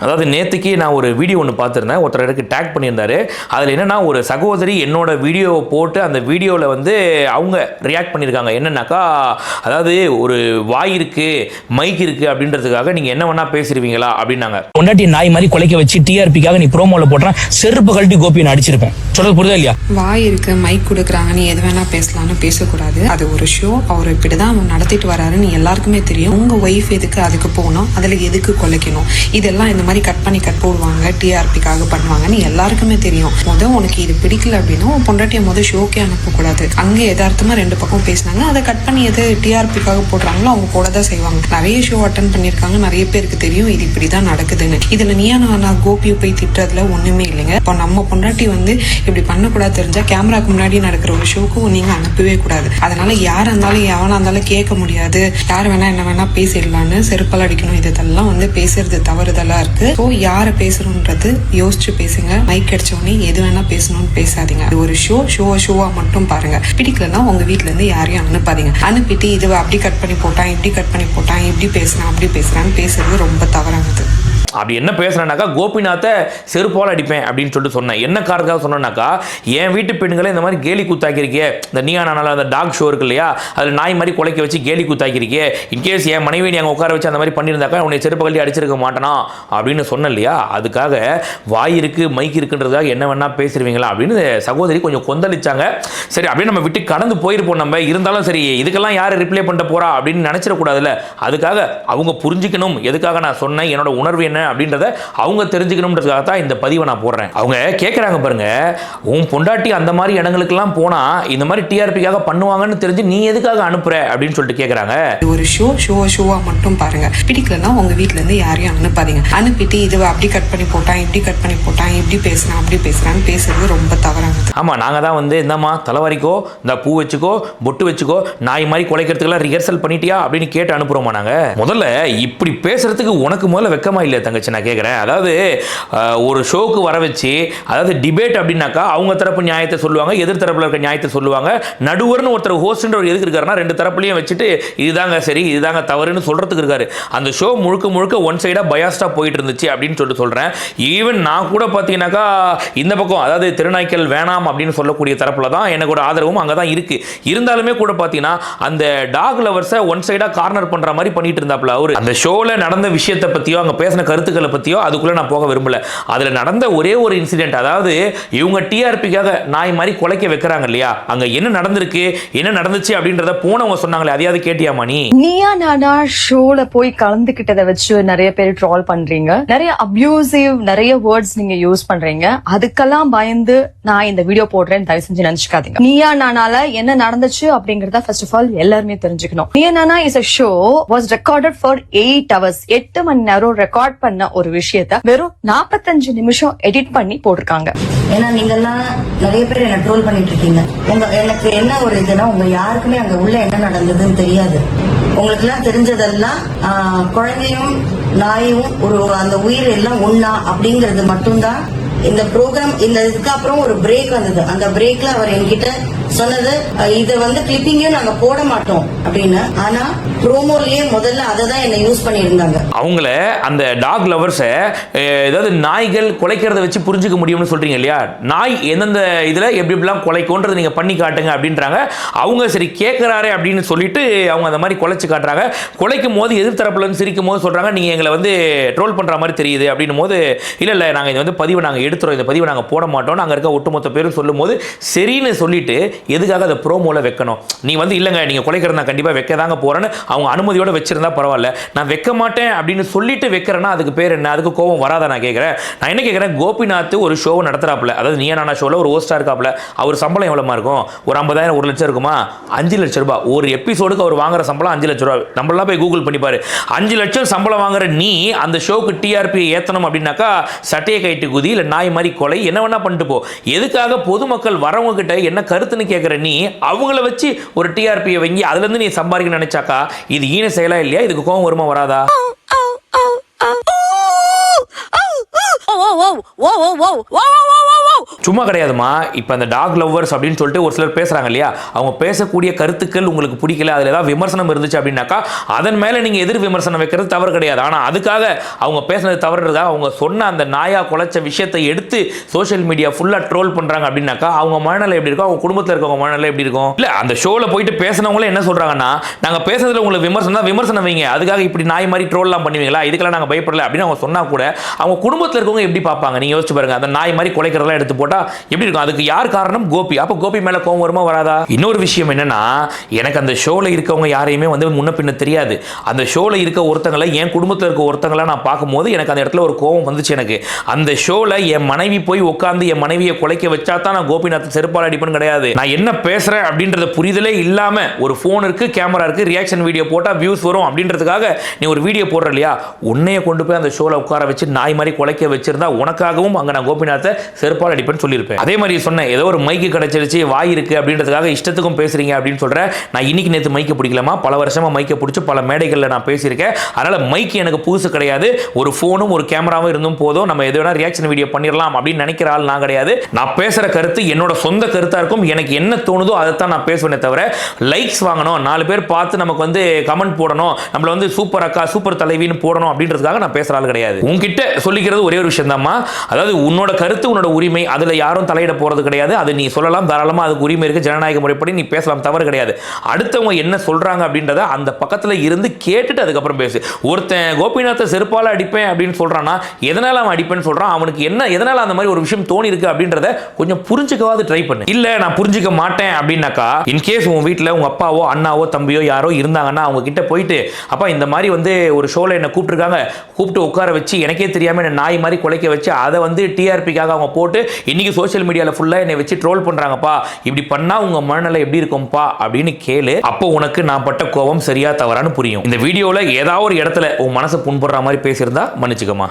அதாவது நேற்றுக்கு நான் ஒரு வீடியோ ஒன்று பார்த்துருந்தேன், ஒருத்தர் எனக்கு டேக் பண்ணியிருந்தாரு. அதில் என்னென்னா ஒரு சகோதரி என்னோட வீடியோவை போட்டு அந்த வீடியோவில் வந்து அவங்க ரியாக்ட் பண்ணியிருக்காங்க. என்னன்னாக்கா, அதாவது ஒரு வாய் இருக்குது மைக் இருக்குது அப்படின்றதுக்காக நீங்கள் என்ன வேணால் பேசிடுவீங்களா அப்படின்னாங்க. பொண்டாட்டி நாய் மாதிரி குலைக்க வச்சு டிஆர்பிக்காக நீ ப்ரோமோவில் போடுறேன், செருப்பு கழட்டி கோபியை அடிச்சிருப்பேன். சொல்றது புரியுதா இல்லையா? வாய் இருக்கு மைக் கொடுக்குறாங்க, நீ எது வேணா பேசலாம்னு பேசக்கூடாது. அது ஒரு ஷோ, அவர் இப்படிதான் அவர் நடத்திட்டு வராருன்னு எல்லாருக்குமே தெரியும். உங்க ஒய்ஃப் எதுக்கு அதுக்கு போகணும், அதுல எதுக்கு கொலைக்கணும், இதெல்லாம் இந்த மாதிரி கட் பண்ணி கட் போடுவாங்க, டிஆர்பிக்காக பண்ணுவாங்கன்னு எல்லாருக்குமே தெரியும். உனக்கு இது பிடிக்கல அப்படின்னா உன் பொண்டாட்டிய ஷோக்கே அனுப்பக்கூடாது. அங்கே யதார்த்தமா ரெண்டு பக்கம் பேசினாங்க, அதை கட் பண்ணி எது டிஆர்பிக்காக போடுறாங்களோ அவங்க போடதான் செய்வாங்க. நிறைய ஷோ அட்டன் பண்ணிருக்காங்க, நிறைய பேருக்கு தெரியும் இது இப்படிதான் நடக்குதுன்னு. இதுல நீயா நான் கோபியை போய் திட்டுறதுல ஒண்ணுமே இல்லைங்க. இப்போ நம்ம பொண்டாட்டி வந்து இப்படி பண்ணக்கூடாது தெரிஞ்சா கேமராக்கு முன்னாடி நடக்கிற ஒரு ஷோக்கு நீங்க அனுப்பவே கூடாது. அதனால யாரா இருந்தாலும் எவனா இருந்தாலும் கேட்க முடியாது, யார் வேணா என்ன வேணா பேசிடலான்னு செருப்பால் அடிக்கணும், இதெல்லாம் வந்து பேசுறது தவறுதலா இருக்கு. ஸோ யாரை பேசணுன்றது யோசிச்சு பேசுங்க. மைக் அடிச்சவொடனே எது வேணா பேசணும்னு பேசாதீங்க. அது ஒரு ஷோவா மட்டும் பாருங்க. பிடிக்கலன்னா உங்க வீட்டுல இருந்து யாரையும் அனுப்பாதீங்க. அனுப்பிட்டு இது அப்படி கட் பண்ணி போட்டான், இப்படி கட் பண்ணி போட்டான், இப்படி பேசுறான் அப்படி பேசுறான்னு பேசுறது ரொம்ப தவறானது. அப்படி என்ன பேசுறேன்னாக்கா, கோபிநாத்தை செருப்பால் அடிப்பேன் அப்படின்னு சொல்லிட்டு சொன்னேன். என்ன காரணத்துக்காக சொன்னேன்னாக்கா, என் வீட்டு பெண்களை இந்த மாதிரி கேலி கூத்தாக்கியிருக்கே, இந்த நீயா நானால அந்த டாக் ஷோ இருக்கு இல்லையா, அதில் நாய் மாதிரி குலைக்க வச்சு கேலி கூத்தாக்கியிருக்கே, இன்கேஸ் என் மனைவி நீ அங்கே உட்கார வச்சு அந்த மாதிரி பண்ணியிருந்தாக்கா உன்னை செருப்பு கழட்டி அடிச்சிருக்க மாட்டேனா அப்படின்னு சொன்னேன் இல்லையா. அதுக்காக வாய் இருக்கு மைக் இருக்குன்றதுக்காக என்ன வேணா பேசிடுவீங்களா அப்படின்னு சகோதரி கொஞ்சம் கொந்தளிச்சாங்க. சரி அப்படியே நம்ம விட்டு கடந்து போயிருப்போம். நம்ம இருந்தாலும் சரி இதுக்கெல்லாம் யார் ரிப்ளை பண்ணிட்டு போறா அப்படின்னு நினைச்சிடக்கூடாதுல்ல. அதுக்காக அவங்க புரிஞ்சுக்கணும் எதுக்காக நான் சொன்னேன், என்னோட உணர்வு என்ன அப்படின்றத அவங்க தெரிஞ்சுக்கணும்ன்றதுக்காக தான் இந்த பதிவை நான் போடுறேன். அவங்க கேட்குறாங்க பாருங்க, உன் பொண்டாட்டி அந்த மாதிரி இடங்களுக்கெல்லாம் போனா இந்த மாதிரி டிஆர்பிக்காக பண்ணுவாங்கன்னு தெரிஞ்சு நீ எதுக்காக அனுப்புற அப்படின்னு சொல்லிட்டு கேட்குறாங்க. ஒரு ஷோவா மட்டும் பாருங்க. பிடிக்கலன்னா உங்க வீட்டுல இருந்து யாரையும் அனுப்பாதீங்க. அனுப்பிட்டு இது அப்படி கட் பண்ணி போட்டான், இப்படி கட் பண்ணி போட்டான், இப்படி பேசுறான் அப்படி பேசுறான்னு பேசுறது ரொம்ப தவறானது. ஆமா, நாங்க தான் வந்து இந்தம்மா தலைவாரிக்கோ, இந்த பூ வச்சுக்கோ, பொட்டு வச்சுக்கோ, நாய் மாதிரி குலைக்கிறதுக்கெல்லாம் ரிஹர்சல் பண்ணிட்டியா அப்படின்னு கேட்டு அனுப்புறோமா நாங்க. முதல்ல இப்படி பேசுறதுக்கு உனக்கு முதல்ல வெக்கமா இல்லையா தங்கச்சி? நான் கேட்குறேன். அதாவது ஒரு ஷோக்கு வர வச்சு, அதாவது டிபேட் அப்படின்னாக்கா அவங்க தரப்பு நியாயத்தை சொல்லுவாங்க, எதிர் தரப்புல இருக்க நியாயத்தை சொல்லுவாங்க. நடுவர்னு ஒருத்தர் ஹோஸ்ட்ன்ற ஒரு எதுக்கு இருக்காருன்னா ரெண்டு தரப்புலையும் வச்சுட்டு இதுதாங்க சரி இதுதாங்க தவறுன்னு சொல்றதுக்கு இருக்காரு. அந்த ஷோ முழுக்க ஒன் சைடா பயாஸ்டா போயிட்டு இருந்துச்சு அப்படின்னு சொல்லிட்டு சொல்றேன். ஈவன் நான் கூட பார்த்தீங்கன்னாக்கா இந்த பக்கம், அதாவது திருநாய்க்கல் வேணாம் அப்படின்னு சொல்லக்கூடிய தரப்புல தான் எனக்கு ஒரு ஆதரவும் அங்கே தான் இருக்கு. இருந்தாலுமே கூட பார்த்தீங்கன்னா அந்த டாக் லவர்ஸை ஒன் சைடா கார்னர் பண்ற மாதிரி பண்ணிட்டு இருந்தாப்புல அவரு. அந்த ஷோல நடந்த விஷயத்தை பத்தியோ அங்க பேசின கருத்துக்களை பத்தியோ அதுக்குள்ள நான் போக விரும்பல. அதுல நடந்த ஒரே ஒரு இன்சிடென்ட், அதாவது இவங்க டிஆர்பிக்காக நாய் மாதிரி குலைக்க வைக்கிறாங்க இல்லையா, அங்க என்ன நடந்திருக்கு என்ன நடந்துச்சு அப்படின்றத போனவங்க சொன்னாங்களே, அதையாவது கேட்டியாமா நீ? நீயா நானா ஷோல போய் கலந்துக்கிட்டதை வச்சு நிறைய பேர் ட்ரால் பண்றீங்க, நிறைய அபியூசிவ் நிறைய வேர்ட்ஸ் நீங்க யூஸ் பண்றீங்க. அதுக்கெல்லாம் பயந்து நான் இந்த வீடியோ போடுறேன்னு தயவு செஞ்சு நினைச்சுக்காதீங்க. நீயா நானால என்ன நடந்துச்சு அப்படிங்கறத ஃபர்ஸ்ட் ஆஃப் ஆல் எல்லாருமே தெரிஞ்சுக்கணும். Neeya Naana is a show was recorded for 8 hours. 8 மணி நேரம் ரெக்கார்ட் பண்ண ஒரு விஷயத்த வெறும் 45 நிமிஷம் எடிட் பண்ணி போட்டிருக்காங்க. ஏன்னா நீங்க எல்லாம் நிறைய பேர் என்ன ட்ரோல் பண்ணிட்டு இருக்கீங்க. எனக்கு என்ன ஒரு இதுனா, உங்க யாருக்குமே அங்க உள்ள என்ன நடந்ததுன்னு தெரியாது. உங்களுக்கு எல்லாம் தெரிஞ்சதெல்லாம் குழந்தையும் நாயும் ஒரு அந்த உயிர் எல்லாம் ஒண்ணா அப்படிங்கறது மட்டும்தான். இந்த ப்ரோக்ராம் இந்த இதுக்கு அப்புறம் ஒரு பிரேக் வந்தது. அந்த பிரேக்ல அவர் என்கிட்ட சொன்னது, இதை வந்து கிளிப்பிங்கே நாங்க போட மாட்டோம் அப்படின்னு. ஆனா ப்ரோமோலயே முதல்ல அதை தான் என்ன யூஸ் பண்ணியிருந்தாங்க. அவங்கள அந்த டாக் லவர்ஸை ஏதாவது நாய்கள் குலைக்கிறத வச்சு புரிஞ்சுக்க முடியும்னு சொல்றீங்க இல்லையா, நாய் எந்தெந்த இதுல எப்படி எப்படிலாம் குலைக்கோன்றது நீங்க பண்ணி காட்டுங்க அப்படின்றாங்க. அவங்க சரி கேட்கிறாரே அப்படின்னு சொல்லிட்டு அவங்க அந்த மாதிரி குலைச்சு காட்டுறாங்க. குலைக்கும் போது எதிர்த்தரப்புல இருந்து சிரிக்கும் போது சொல்றாங்க, நீங்க எங்களை வந்து ட்ரோல் பண்ற மாதிரி தெரியுது அப்படின்னும் போது, இல்ல நாங்க இது வந்து பதிவை நாங்க எடுத்துறோம், இந்த பதிவை நாங்க போட மாட்டோம் நாங்க இருக்க ஒட்டுமொத்த பேரும் சொல்லும் போது சரின்னு சொல்லிட்டு எதுக்காக அதை ப்ரோமோல வைக்கணும்? நீ வந்து இல்லைங்க நீங்க குலைக்கிறது நான் கண்டிப்பா வைக்க தாங்க போறேன்னு அவங்க அனுமதியோட வச்சிருந்தா பரவாயில்ல, நான் வைக்க மாட்டேன் அப்படின்னு சொல்லிட்டு வைக்கிறேன்னா அதுக்கு பேர் என்ன? அதுக்கு கோபம் வராதா? நான் கேட்கிறேன். நான் என்ன கேட்கிறேன், கோபிநாத் ஒரு ஷோவை நடத்துறாப்புல, அதாவது நீயா நானா ஷோல ஒரு ஹோஸ்டா இருக்காப்புல, அவர் சம்பளம் எவ்வளவு இருக்கும்? ஒரு 50,000 1 லட்சம் இருக்குமா? 5 லட்சம் ரூபாய் ஒரு எபிசோடுக்கு அவர் வாங்குற சம்பளம் 5 லட்சம் ரூபாய். நம்மளாம் போய் கூகுள் பண்ணி பாரு. 5 லட்சம் சம்பளம் வாங்குற நீ அந்த ஷோக்கு டிஆர்பி ஏத்தணும் அப்படின்னாக்கா சட்டையை கைட்டு குதி, இல்ல நாய் மாதிரி கொலை, என்ன வேணா பண்ணிட்டு போ. எதுக்காக பொதுமக்கள் வரவங்க கிட்ட என்ன கருத்துன்னு கேட்கிற நீ அவங்கள வச்சு ஒரு டிஆர்பியை வாங்கி அதுல இருந்து நீ சம்பாதிக்க நினைச்சாக்கா இது ஈன செயலா இல்லையா? இதுக்கு கோபம் வருமா வராதா? சும்மா கிடையாதுமா. இப்போ அந்த டாக் லவ்வர்ஸ் அப்படின்னு சொல்லிட்டு ஒரு சிலர் பேசுறாங்க இல்லையா, அவங்க பேசக்கூடிய கருத்துக்கள் உங்களுக்கு பிடிக்கல, அதில் ஏதாவது விமர்சனம் இருந்துச்சு அப்படின்னாக்கா அதன் மேலே நீங்கள் எதிர் விமர்சனம் வைக்கிறது தவறு கிடையாது. ஆனால் அதுக்காக அவங்க பேசுனது தவறுறதா அவங்க சொன்ன அந்த நாயா குலைச்ச விஷயத்தை எடுத்து சோஷியல் மீடியா ஃபுல்லாக ட்ரோல் பண்ணுறாங்க அப்படின்னாக்கா அவங்க மனநிலை எப்படி இருக்கும், அவங்க குடும்பத்தில் இருக்கவங்க மனநிலை எப்படி இருக்கும்? இல்லை, அந்த ஷோவில் போயிட்டு பேசினவங்களே என்ன சொல்கிறாங்கன்னா, நாங்கள் பேசுறதுல உங்களுக்கு விமர்சனம் தான், விமர்சனம் வைங்க, அதுக்காக இப்படி நாய் மாதிரி ட்ரோல்லாம் பண்ணுவீங்களா, இதுக்கெல்லாம் நாங்கள் பயப்படல அப்படின்னு அவங்க சொன்னா கூட அவங்க குடும்பத்தில் இருக்கவங்க எப்படி பார்ப்பாங்க? நீங்கள் யோசிச்சு பாருங்க. அந்த நாய் மாதிரி குலைக்கிறதெல்லாம் எடுத்து போட்டால் எப்படி இருக்கும்? அதுக்கு யார் காரணம்? கோபி. அப்போ கோபி மேலே கோவம் வருமா வராதா? இன்னொரு விஷயம் என்னன்னா, எனக்கு அந்த ஷோவில் இருக்கவங்க யாரையுமே வந்து முன்ன பின்ன தெரியாது. அந்த ஷோவில் இருக்க ஒருத்தங்களை என் குடும்பத்தில் இருக்க ஒருத்தங்களை நான் பார்க்கும்போது எனக்கு அந்த இடத்துல ஒரு கோவம் வந்துச்சு. எனக்கு அந்த ஷோவில் என் மனைவி போய் உட்காந்து என் மனைவியை குலைக்க வச்சா தான் நான் கோபிநாத் செருப்பால் அடிப்பேன்னு கிடையாது. நான் என்ன பேசுறேன் அப்படின்றத புரிதலே இல்லாம ஒரு ஃபோன் இருக்கு, கேமரா இருக்கு, ரியாக்ஷன் வீடியோ போட்டா வியூஸ் வரும் அப்படின்றதுக்காக நீ ஒரு வீடியோ போடுற இல்லையா, உன்னைய கொண்டு போய் அந்த ஷோவில் உட்கார வச்சு நாய் மாதிரி குலைக்க வச்சிருந்தா உனக்காகவும் அங்கே நான் கோபிநாத்தை செருப்பால் அடிப்பேன்னு சொல்லியிருப்பேன். அதே மாதிரி சொன்னேன், ஏதோ ஒரு மைக்கு கிடைச்சிருச்சு, வாய் இருக்கு அப்படின்றதுக்காக இஷ்டத்துக்கும் பேசுறீங்க அப்படின்னு சொல்றேன். நான் இன்னைக்கு நேற்று மைக்கு பிடிக்கலாமா, பல வருஷமா மைக்கை பிடிச்சி பல மேடைகளில் நான் பேசியிருக்கேன். அதனால மைக்கு எனக்கு புதுசு கிடையாது. ஒரு ஃபோனும் ஒரு கேமராவும் இருந்தும் போதும், நம்ம எது வேணா ரியாக்ஷன் வீடியோ பண்ணிடலாம் அப்படின்னு நினைக்கிற ஆள் நான் கிடையாது. நான் பேசுற கருத்து என்னோட சொந்த கருத்தா இருக்கும். எனக்கு என்ன தோணுதோ அதை தான் நான் பேசுவேனே தவிர லைக்ஸ் வாங்கணும், 4 பேர் பார்த்து நமக்கு வந்து கமெண்ட் போடணும், நம்மள வந்து சூப்பர் அக்கா சூப்பர் தலைவின்னு போடணும் அப்படின்றதுக்காக நான் பேசுற ஆள் கிடையாது. உன்கிட்ட சொல்லிக்கிறது ஒரே ஒரு விஷயம் தான்மா, அதாவது உன்னோட கருத்து உன்னோட உரிமை, அதுல யாரும் தலையிட போறது கிடையாது. அது நீ சொல்லலாம், தாராளமா அதுக்கு உரிமை இருக்கு, ஜனநாயக முறைப்படி நீ பேசலாம், தவறு கிடையாது. அடுத்தவங்க என்ன சொல்றாங்க அப்படின்றத அந்த பக்கத்துல இருந்து கேட்டுட்டு அதுக்கப்புறம் பேசு. ஒருத்தன் கோபிநாத்தை செருப்பால அடிப்பேன் அப்படின்னு சொல்றான்னா எதனால அவன் அடிப்பேன்னு சொல்றான், அவனுக்கு என்ன எதனால அந்த மாதிரி ஒரு விஷயம் தோணி இருக்கு அப்படின்றத கொஞ்சம் புரிஞ்சுக்கவாது ட்ரை பண்ணு. இல்ல நான் புரிஞ்சுக்க மாட்டேன் அப்படின்னாக்கா, இன்கேஸ் உன் வீட்டில் உங்க அப்பாவோ அண்ணாவோ தம்பியோ யாரோ இருந்தாங்கன்னா அவங்க கிட்ட போயிட்டு, அப்பா இந்த மாதிரி வந்து ஒரு ஷோல என்ன கூப்பிட்டுருக்காங்க, கூப்பிட்டு உட்கார வச்சு எனக்கே தெரியாம என்ன நாய் மாதிரி குலைக்க வச்சு அதை வந்து டிஆர்பிக்காக அவங்க போட்டு இன்னைக்கு சோஷியல் மீடியால ஃபுல்லா என்னை வச்சு ட்ரோல் பண்றாங்கப்பா, இப்படி பண்ணா உங்க மனநிலை எப்படி இருக்கும்பா அப்படின்னு கேளு. அப்போ உனக்கு நான் பட்ட கோபம் சரியா தவறான்னு புரியும். இந்த வீடியோல ஏதாவது ஒரு இடத்துல உன் மனசு புண்படுற மாதிரி பேசியிருந்தா மன்னிச்சுக்கமா.